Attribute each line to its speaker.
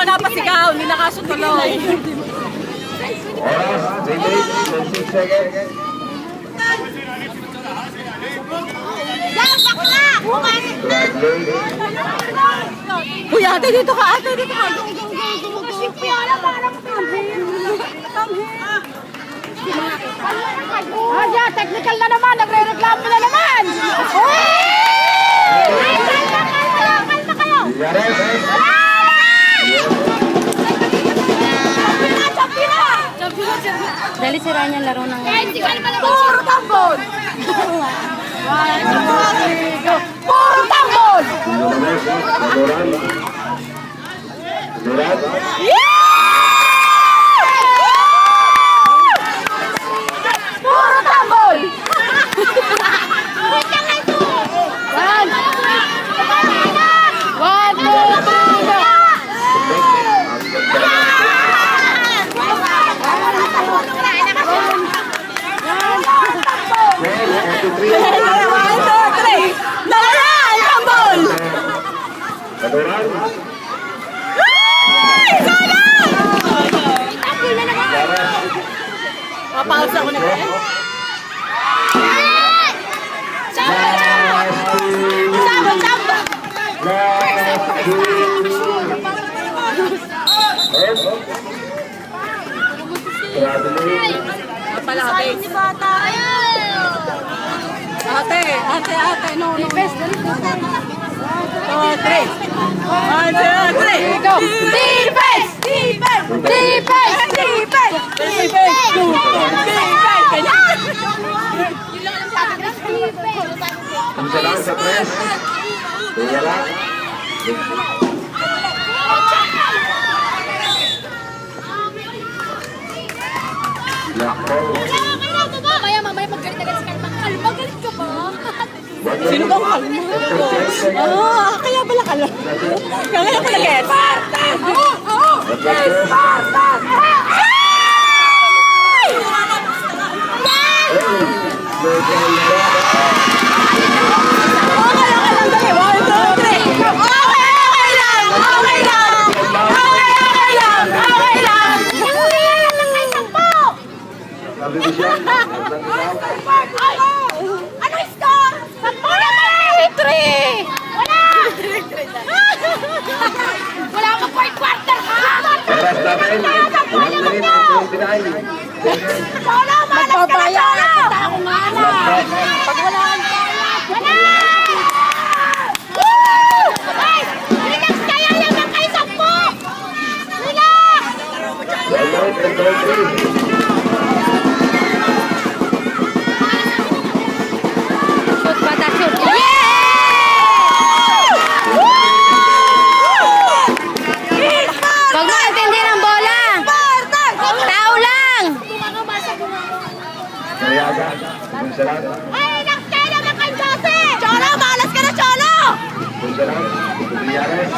Speaker 1: napasigaw, hindi nakasutuloy.
Speaker 2: Oras, 3 minutes, 26 seconds.
Speaker 3: Yan, bakla! Umanit na!
Speaker 1: Uy, ate, dito ka, ate, dito ka.
Speaker 3: Kasi piyala parang tamhin. Aja, technical na naman. Nagre-reklamo na naman. Ay, kalma kayo.
Speaker 4: Dali sira niya laro ng...
Speaker 3: Puro tambol. Puro tambol. Puro tambol. One, two, three, go.
Speaker 1: Nalayan! Tambol! Ay! Sana! Papausa ko na ba? Palapit. Ate, no. 2, 3. 1, 2, 3.
Speaker 3: Go. Defense! Defense! Defense! Defense!
Speaker 2: Isa lang sa press. Tuya lang.
Speaker 3: Mamaya paggalit agad si Kalma. Kalma, galit ka ba?
Speaker 1: Sino bang kalma? Kaya pala kalma. Kaya pala get. Spartan! Spartan!
Speaker 3: Ano score? 3! Wala ka po quarter ha!
Speaker 2: Oras natin, 1 minute and 29 seconds.
Speaker 3: Cholo, malas ka na, Cholo! Ako nga na! Pag wala kang Cholo! Woo! Ay! Relax kaya naman kayo 10! Relax!
Speaker 2: 1 minute and 23.
Speaker 4: Shoot, bata, shoot. Huwag mo intindi ng bola. Tao lang.
Speaker 2: Kariaga, isa lang.
Speaker 3: Ay, relax kaya naman kayo 12! Cholo, malas ka na, Cholo!
Speaker 2: Isa lang. Tuyares.